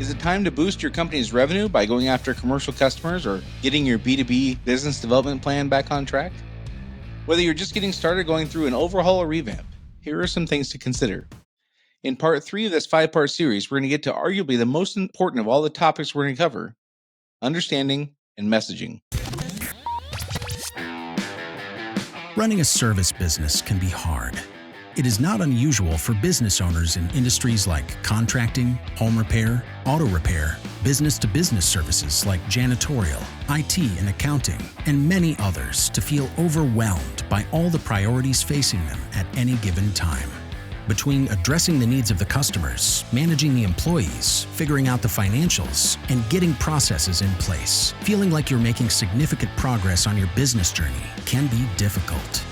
Is it time to boost your company's revenue by going after commercial customers or getting your B2B business development plan back on track? Whether you're just getting started going through an overhaul or revamp, here are some things to consider. In part 3 of this 5-part series, we're going to get to arguably the most important of all the topics we're going to cover: understanding and messaging. Running a service business can be hard. It is not unusual for business owners in industries like contracting, home repair, auto repair, business-to-business services like janitorial, IT and accounting, and many others to feel overwhelmed by all the priorities facing them at any given time. Between addressing the needs of the customers, managing the employees, figuring out the financials, and getting processes in place, feeling like you're making significant progress on your business journey can be difficult.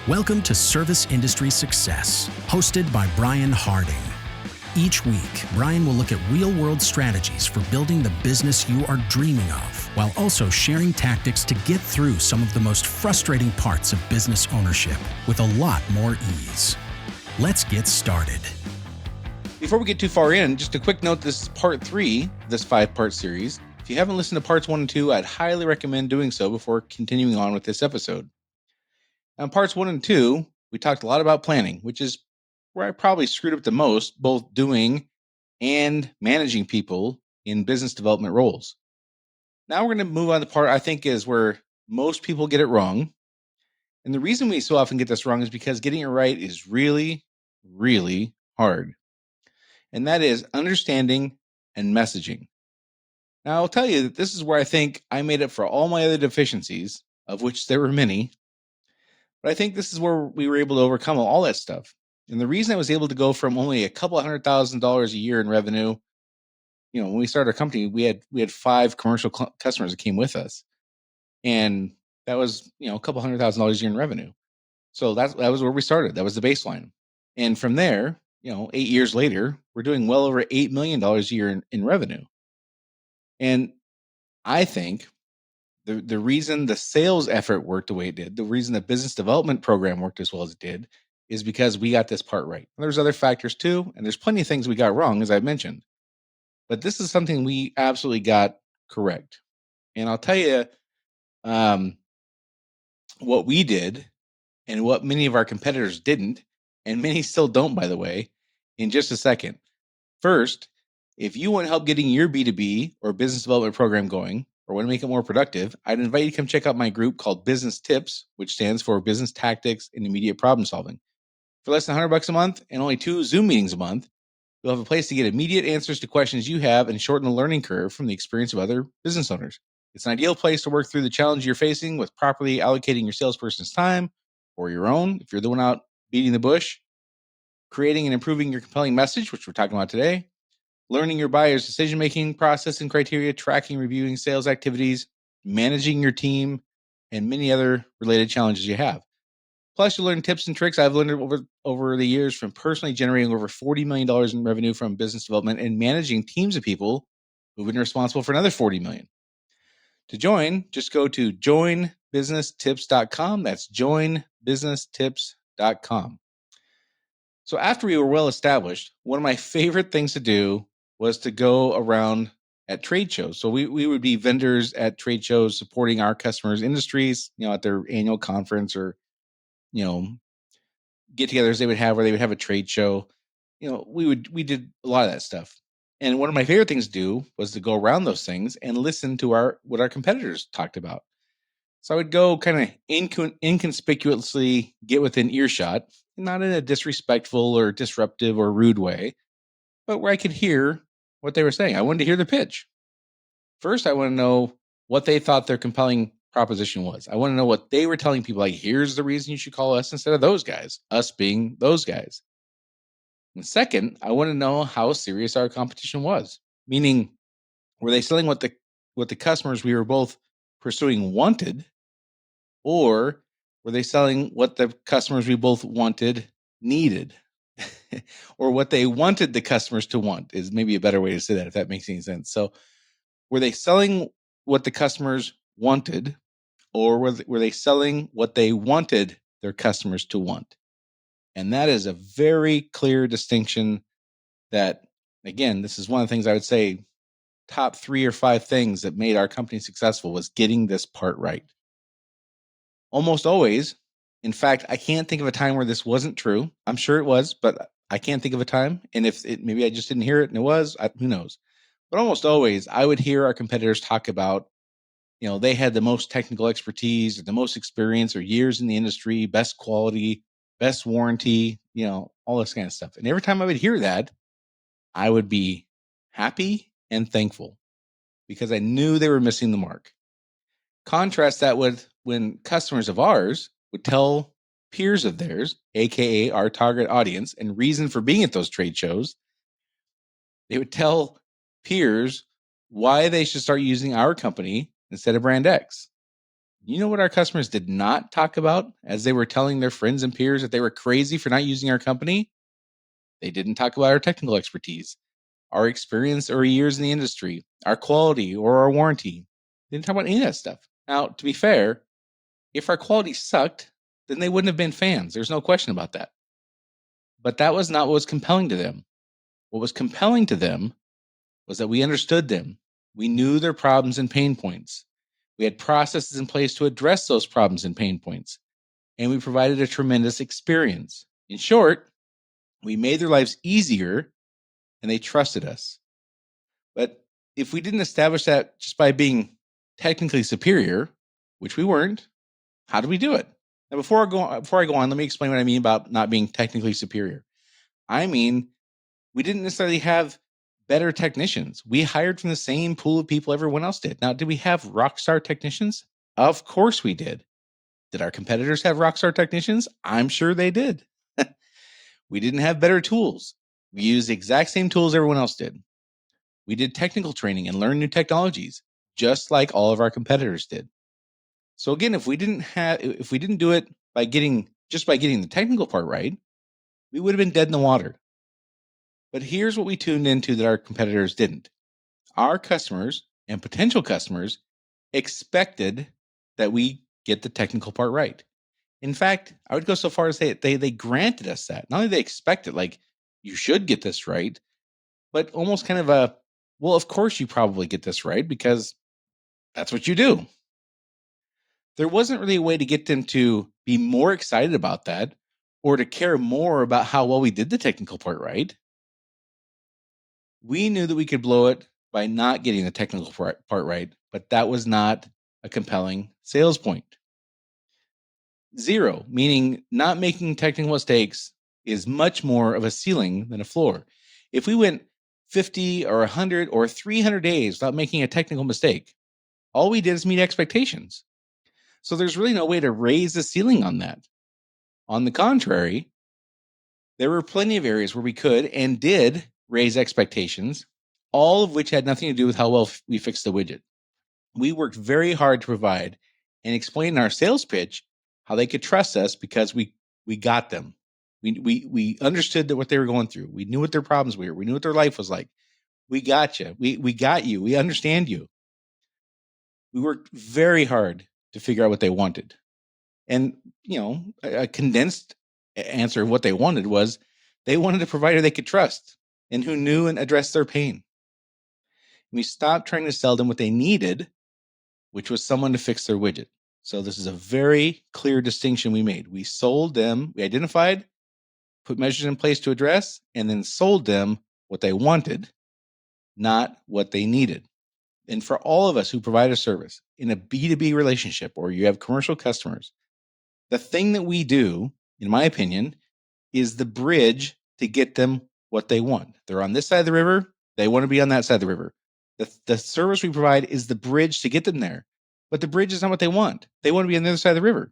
Welcome to Service Industry Success, hosted by Brian Harding. Each week, Brian will look at real-world strategies for building the business you are dreaming of, while also sharing tactics to get through some of the most frustrating parts of business ownership with a lot more ease. Let's get started. Before we get too far in, just a quick note: this is part 3 of this 5-part series. If you haven't listened to parts 1 and 2, I'd highly recommend doing so before continuing on with this episode. On parts 1 and 2, we talked a lot about planning, which is where I probably screwed up the most, both doing and managing people in business development roles. Now we're going to move on to the part I think is where most people get it wrong. And the reason we so often get this wrong is because getting it right is really, really hard. And that is understanding and messaging. Now, I'll tell you that this is where I think I made up for all my other deficiencies, of which there were many. But I think this is where we were able to overcome all that stuff. And the reason I was able to go from only a couple of $100,000 a year in revenue, when we started our company, we had 5 commercial customers that came with us, and that was a couple $100,000 a year in revenue. So that was where we started. That was the baseline. And from there, 8 years later, we're doing well over $8 million a year in revenue. And I think the reason the sales effort worked the way it did, the reason the business development program worked as well as it did, is because we got this part right. And there's other factors too, and there's plenty of things we got wrong, as I mentioned. But this is something we absolutely got correct. And I'll tell you what we did and what many of our competitors didn't, and many still don't, by the way, in just a second. First, if you want help getting your B2B or business development program going, or want to make it more productive, I'd invite you to come check out my group called Business Tips, which stands for Business Tactics and Immediate Problem Solving. For less than $100 a month and only 2 Zoom meetings a month, you'll have a place to get immediate answers to questions you have and shorten the learning curve from the experience of other business owners. It's an ideal place to work through the challenge you're facing with properly allocating your salesperson's time, or your own, if you're the one out beating the bush, creating and improving your compelling message, which we're talking about today, learning your buyer's decision-making process and criteria, tracking, reviewing sales activities, managing your team, and many other related challenges you have. Plus, you'll learn tips and tricks I've learned over the years from personally generating over $40 million in revenue from business development and managing teams of people who've been responsible for another $40 million. To join, just go to joinbusinesstips.com. That's joinbusinesstips.com. So after we were well established, one of my favorite things to do was to go around at trade shows. So we would be vendors at trade shows supporting our customers' industries, at their annual conference or, get-togethers they would have where they would have a trade show. We did a lot of that stuff. And one of my favorite things to do was to go around those things and listen to what our competitors talked about. So I would go kind of inconspicuously get within earshot, not in a disrespectful or disruptive or rude way, but where I could hear what they were saying. I wanted to hear the pitch. First, I want to know what they thought their compelling proposition was. I want to know what they were telling people, like, here's the reason you should call us instead of those guys, us being those guys. And second, I want to know how serious our competition was, meaning, were they selling what the customers we were both pursuing wanted, or were they selling what the customers we both wanted needed? Or what they wanted the customers to want is maybe a better way to say that, if that makes any sense. So were they selling what the customers wanted, or were they selling what they wanted their customers to want? And that is a very clear distinction that, again, this is one of the things I would say top 3 or 5 things that made our company successful was getting this part right. Almost always, in fact, I can't think of a time where this wasn't true. I'm sure it was, but I can't think of a time. And if it, maybe I just didn't hear it and it was, who knows? But almost always, I would hear our competitors talk about, they had the most technical expertise or the most experience or years in the industry, best quality, best warranty, all this kind of stuff. And every time I would hear that, I would be happy and thankful because I knew they were missing the mark. Contrast that with when customers of ours would tell peers of theirs, aka our target audience, and reason for being at those trade shows. They would tell peers why they should start using our company instead of brand X. You know what our customers did not talk about as they were telling their friends and peers that they were crazy for not using our company? They didn't talk about our technical expertise, our experience or years in the industry, our quality or our warranty. They didn't talk about any of that stuff. Now, to be fair, if our quality sucked, then they wouldn't have been fans. There's no question about that. But that was not what was compelling to them. What was compelling to them was that we understood them. We knew their problems and pain points. We had processes in place to address those problems and pain points. And we provided a tremendous experience. In short, we made their lives easier and they trusted us. But if we didn't establish that just by being technically superior, which we weren't, how do we do it? Now, before I go on, let me explain what I mean about not being technically superior. I mean, we didn't necessarily have better technicians. We hired from the same pool of people everyone else did. Now, did we have rock star technicians? Of course we did. Did our competitors have rock star technicians? I'm sure they did. We didn't have better tools. We used the exact same tools everyone else did. We did technical training and learned new technologies, just like all of our competitors did. So again, if we didn't do it by getting the technical part right, we would have been dead in the water. But here's what we tuned into that our competitors didn't. Our customers and potential customers expected that we get the technical part right. In fact, I would go so far as to say they granted us that. Not only they expect it, like, you should get this right, but almost kind of well, of course you probably get this right because that's what you do. There wasn't really a way to get them to be more excited about that or to care more about how well we did the technical part right. We knew that we could blow it by not getting the technical part right, but that was not a compelling sales point. 0, meaning not making technical mistakes, is much more of a ceiling than a floor. If we went 50 or 100 or 300 days without making a technical mistake, all we did is meet expectations. So there's really no way to raise the ceiling on that. On the contrary, there were plenty of areas where we could and did raise expectations, all of which had nothing to do with how well we fixed the widget. We worked very hard to provide and explain in our sales pitch how they could trust us because we got them. We understood that what they were going through. We knew what their problems were. We knew what their life was like. We got you. We got you. We understand you. We worked very hard to figure out what they wanted. And, a condensed answer of what they wanted was they wanted a provider they could trust and who knew and addressed their pain. We stopped trying to sell them what they needed, which was someone to fix their widget. So this is a very clear distinction we made. We sold them, we identified, put measures in place to address, and then sold them what they wanted, not what they needed. And for all of us who provide a service in a B2B relationship or you have commercial customers, the thing that we do, in my opinion, is the bridge to get them what they want. They're on this side of the river. They want to be on that side of the river. The service we provide is the bridge to get them there. But the bridge is not what they want. They want to be on the other side of the river.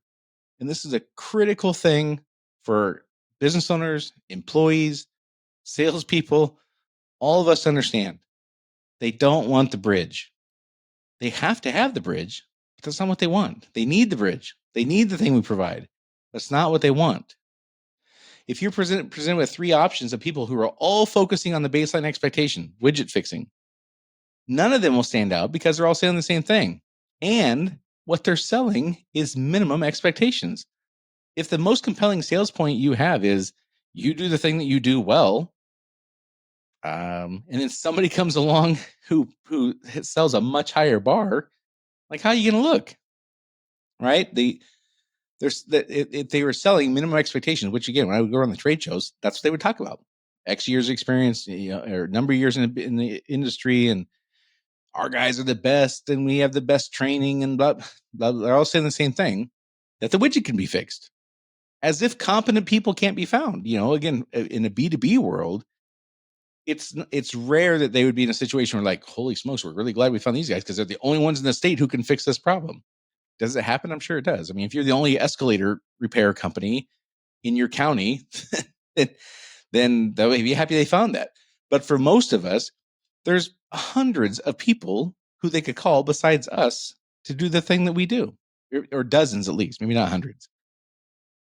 And this is a critical thing for business owners, employees, salespeople, all of us to understand. They don't want the bridge. They have to have the bridge, but that's not what they want. They need the bridge. They need the thing we provide. That's not what they want. If you're presented with 3 options of people who are all focusing on the baseline expectation, widget fixing, none of them will stand out because they're all selling the same thing. And what they're selling is minimum expectations. If the most compelling sales point you have is you do the thing that you do well, And then somebody comes along who sells a much higher bar. Like, how are you going to look? Right? If they were selling minimum expectations, which again, when I would go on the trade shows, that's what they would talk about. X years experience, or number of years in the industry, and our guys are the best, and we have the best training, and blah, blah, blah. They're all saying the same thing, that the widget can be fixed, as if competent people can't be found. Again, in a B2B world, it's rare that they would be in a situation where, like, holy smokes, we're really glad we found these guys because they're the only ones in the state who can fix this problem. Does it happen? I'm sure it does. I mean, if you're the only escalator repair company in your county, then they would be happy they found that. But for most of us, there's hundreds of people who they could call besides us to do the thing that we do, or dozens at least, maybe not hundreds.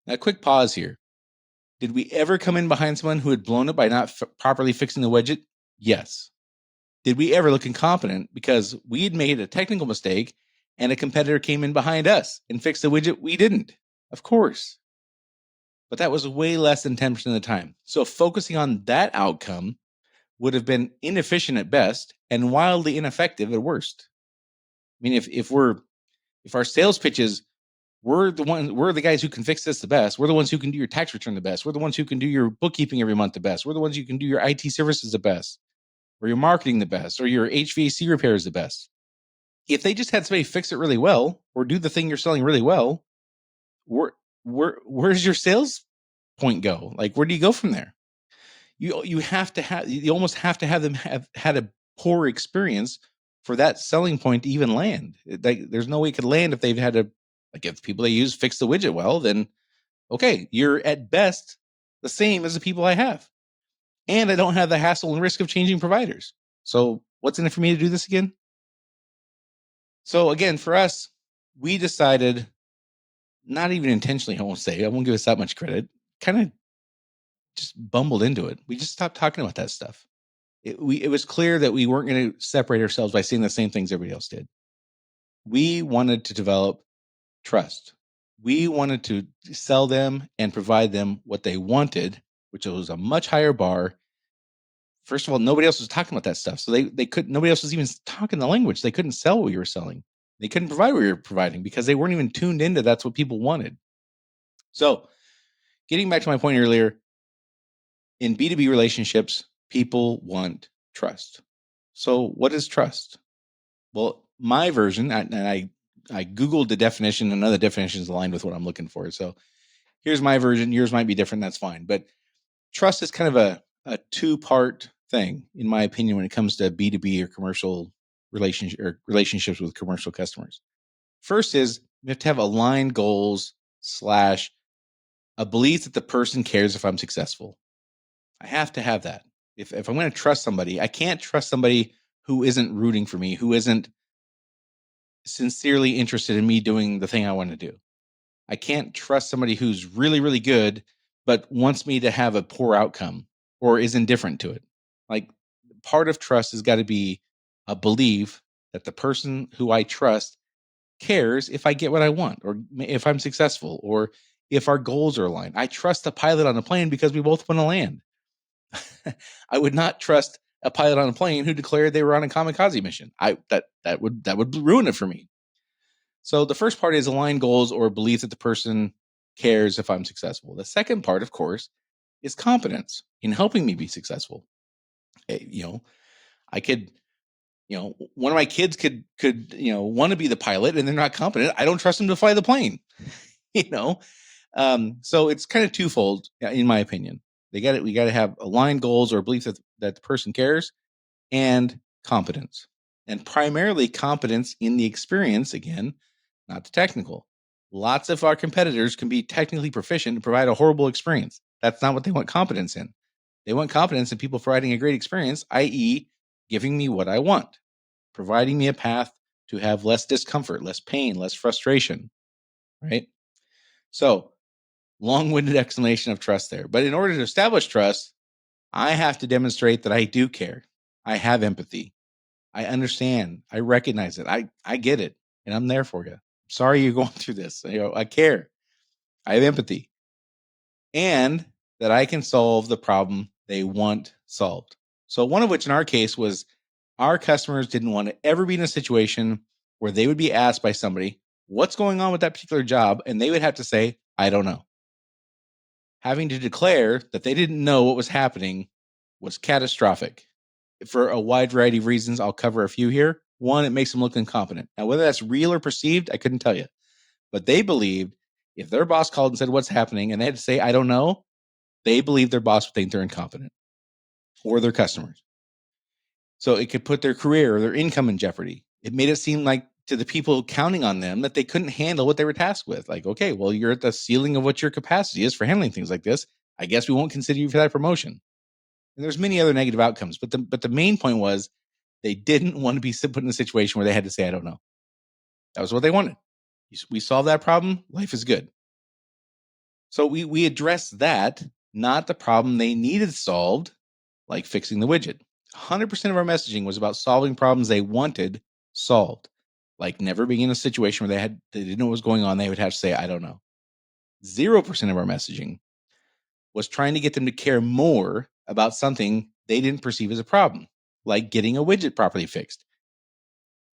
Now, quick pause here. Did we ever come in behind someone who had blown it by not properly fixing the widget? Yes. Did we ever look incompetent because we had made a technical mistake and a competitor came in behind us and fixed the widget we didn't? Of course. But that was way less than 10% of the time. So focusing on that outcome would have been inefficient at best and wildly ineffective at worst. I mean, if our sales pitches, we're the guys who can fix this the best. We're the ones who can do your tax return the best. We're the ones who can do your bookkeeping every month the best. We're the ones who can do your IT services the best, or your marketing the best, or your HVAC repairs the best. If they just had somebody fix it really well, or do the thing you're selling really well, where's your sales point go? Like, where do you go from there? You almost have to have them have had a poor experience for that selling point to even land. There's no way it could land if they've had if people they use fix the widget well, then okay, you're at best the same as the people I have. And I don't have the hassle and risk of changing providers. So what's in it for me to do this again? So again, for us, we decided, not even intentionally, I won't give us that much credit, kind of just bumbled into it. We just stopped talking about that stuff. It was clear that we weren't going to separate ourselves by saying the same things everybody else did. We wanted to develop trust. We wanted to sell them and provide them what they wanted, which was a much higher bar. First of all, nobody else was talking about that stuff. So nobody else was even talking the language. They couldn't sell what you were selling. They couldn't provide what you were providing because they weren't even tuned into that's what people wanted. So getting back to my point earlier, in B2B relationships, people want trust. So what is trust? Well, my version, and I Googled the definition, and other definitions aligned with what I'm looking for. So here's my version. Yours might be different. That's fine. But trust is kind of a two-part thing, in my opinion, when it comes to B2B or commercial relationships with commercial customers. First is you have to have aligned goals / a belief that the person cares if I'm successful. I have to have that. If I'm going to trust somebody, I can't trust somebody who isn't rooting for me, who isn't sincerely interested in me doing the thing I want to do. I can't trust somebody who's really, really good, but wants me to have a poor outcome or is indifferent to it. Like, part of trust has got to be a belief that the person who I trust cares if I get what I want, or if I'm successful, or if our goals are aligned. I trust the pilot on the plane because we both want to land. I would not trust a pilot on a plane who declared they were on a kamikaze mission. That would ruin it for me. So the first part is aligned goals or belief that the person cares if I'm successful. The second part, of course, is competence in helping me be successful. I could, one of my kids could want to be the pilot and they're not competent. I don't trust them to fly the plane. So it's kind of twofold, in my opinion. We got to have aligned goals or belief that the person cares, and competence, and primarily competence in the experience, again, not the technical. Lots of our competitors can be technically proficient and provide a horrible experience. That's not what they want competence in. They want competence in people providing a great experience, i.e., giving me what I want, providing me a path to have less discomfort, less pain, less frustration, right? So, long-winded explanation of trust there. But in order to establish trust, I have to demonstrate that I do care. I have empathy. I understand. I recognize it. I get it. And I'm there for you. Sorry you're going through this. I care. I have empathy. And that I can solve the problem they want solved. So one of which in our case was our customers didn't want to ever be in a situation where they would be asked by somebody, what's going on with that particular job? And they would have to say, I don't know. Having to declare that they didn't know what was happening was catastrophic for a wide variety of reasons. I'll cover a few here. One, it makes them look incompetent. Now, whether that's real or perceived, I couldn't tell you. But they believed if their boss called and said what's happening and they had to say, I don't know, they believe their boss would think they're incompetent or their customers. So it could put their career or their income in jeopardy. It made it seem like to the people counting on them that they couldn't handle what they were tasked with. Like, okay, well, you're at the ceiling of what your capacity is for handling things like this. I guess we won't consider you for that promotion. And there's many other negative outcomes, but the main point was they didn't want to be put in a situation where they had to say, I don't know. That was what they wanted. We solved that problem. Life is good. So we addressed that, not the problem they needed solved, like fixing the widget. 100% of our messaging was about solving problems they wanted solved, like never being in a situation where they didn't know what was going on. They would have to say, I don't know. 0% of our messaging was trying to get them to care more about something they didn't perceive as a problem, like getting a widget properly fixed.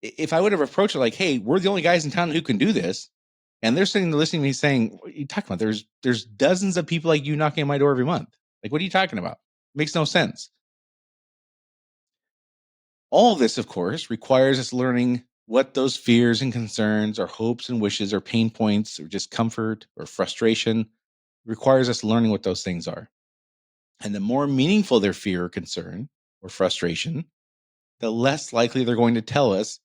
If I would have approached it like, hey, we're the only guys in town who can do this, and they're sitting there listening to me saying, what are you talking about? There's dozens of people like you knocking on my door every month. Like, what are you talking about? Makes no sense. All this, of course, requires us learning what those fears and concerns or hopes and wishes or pain points or discomfort or frustration requires us learning what those things are. And the more meaningful their fear or concern or frustration, the less likely they're going to tell us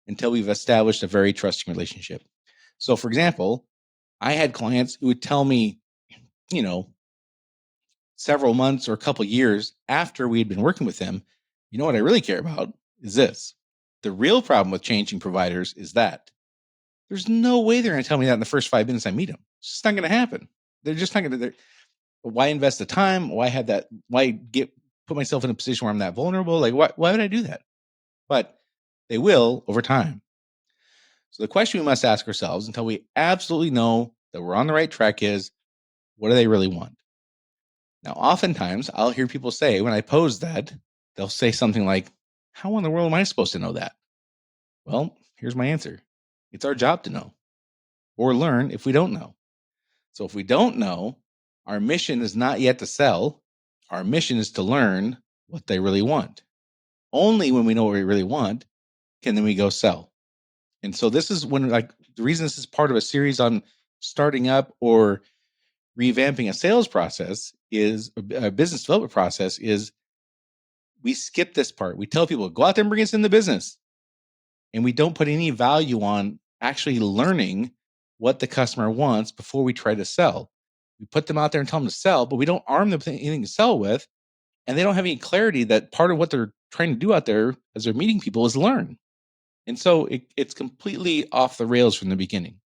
until we've established a very trusting relationship. So, for example, I had clients who would tell me, several months or a couple years after we had been working with them, what I really care about is this. The real problem with changing providers is that there's no way they're going to tell me that in the first 5 minutes I meet them. It's just not going to happen. They're just not going to. Why invest the time? Why have that? Why put myself in a position where I'm that vulnerable? Like, why would I do that? But they will over time. So the question we must ask ourselves until we absolutely know that we're on the right track is, what do they really want? Now, oftentimes I'll hear people say when I pose that, they'll say something like, how in the world am I supposed to know that? Well, here's my answer. It's our job to know or learn if we don't know. So if we don't know, our mission is not yet to sell. Our mission is to learn what they really want. Only when we know what we really want can then we go sell. And so this is when, like, the reason this is part of a series on starting up or revamping a sales process is a business development process is we skip this part. We tell people, go out there and bring us in the business. And we don't put any value on actually learning what the customer wants before we try to sell. We put them out there and tell them to sell, but we don't arm them with anything to sell with. And they don't have any clarity that part of what they're trying to do out there as they're meeting people is learn. And so it's completely off the rails from the beginning.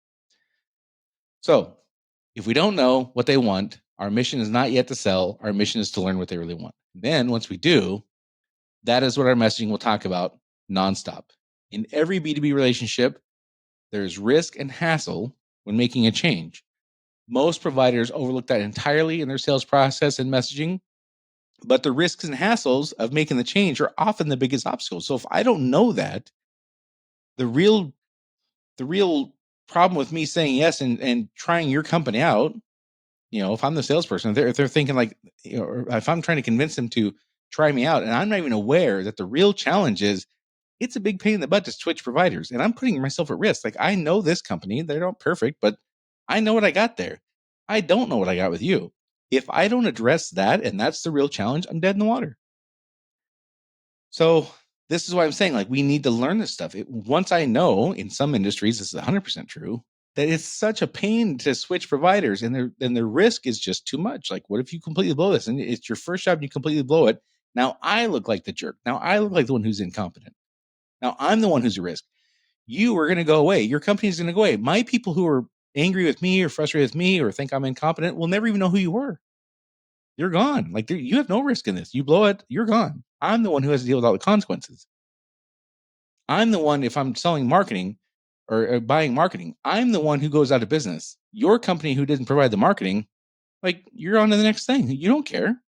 So if we don't know what they want, our mission is not yet to sell. Our mission is to learn what they really want. Then once we do, that is what our messaging will talk about nonstop. In every B2B relationship, there's risk and hassle when making a change. Most providers overlook that entirely in their sales process and messaging, but the risks and hassles of making the change are often the biggest obstacles. So if I don't know that, the real problem with me saying yes and trying your company out, if I'm the salesperson, if they're thinking like, or if I'm trying to convince them to try me out, and I'm not even aware that the real challenge is it's a big pain in the butt to switch providers, and I'm putting myself at risk. Like, I know this company, they're not perfect, but I know what I got there. I don't know what I got with you. If I don't address that, and that's the real challenge, I'm dead in the water. So this is why I'm saying, like, we need to learn this stuff. Once I know, in some industries, this is 100% true, that it's such a pain to switch providers, and their risk is just too much. Like, what if you completely blow this, and it's your first job and you completely blow it? Now I look like the jerk. Now I look like the one who's incompetent. Now I'm the one who's at risk. You are going to go away. Your company is going to go away. My people who are angry with me or frustrated with me or think I'm incompetent will never even know who you were. You're gone. Like, you have no risk in this. You blow it, you're gone. I'm the one who has to deal with all the consequences. I'm the one, if I'm selling marketing or buying marketing, I'm the one who goes out of business. Your company who didn't provide the marketing, like, you're on to the next thing. You don't care.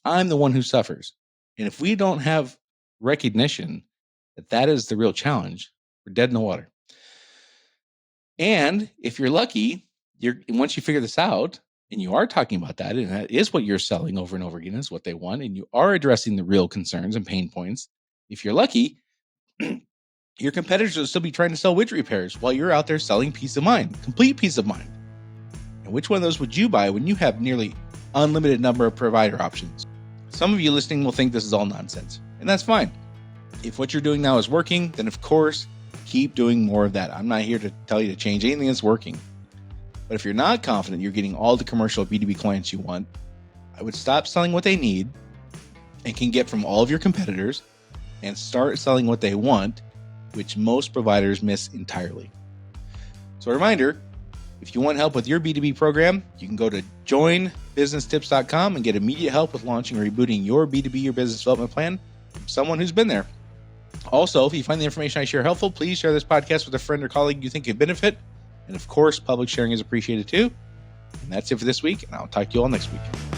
I'm the one who suffers. And if we don't have recognition that that is the real challenge, we're dead in the water. And if you're lucky, once you figure this out and you are talking about that, and that is what you're selling over and over again, is what they want, and you are addressing the real concerns and pain points, if you're lucky, your competitors will still be trying to sell widget repairs while you're out there selling peace of mind, complete peace of mind. And which one of those would you buy when you have nearly unlimited number of provider options? Some of you listening will think this is all nonsense, and that's fine. If what you're doing now is working, then of course, keep doing more of that. I'm not here to tell you to change anything that's working. But if you're not confident you're getting all the commercial B2B clients you want, I would stop selling what they need and can get from all of your competitors and start selling what they want, which most providers miss entirely. So a reminder, if you want help with your B2B program, you can go to joinbusinesstips.com and get immediate help with launching or rebooting your B2B or business development plan from someone who's been there. Also, if you find the information I share helpful, please share this podcast with a friend or colleague you think could benefit. And of course, public sharing is appreciated too. And that's it for this week, and I'll talk to you all next week.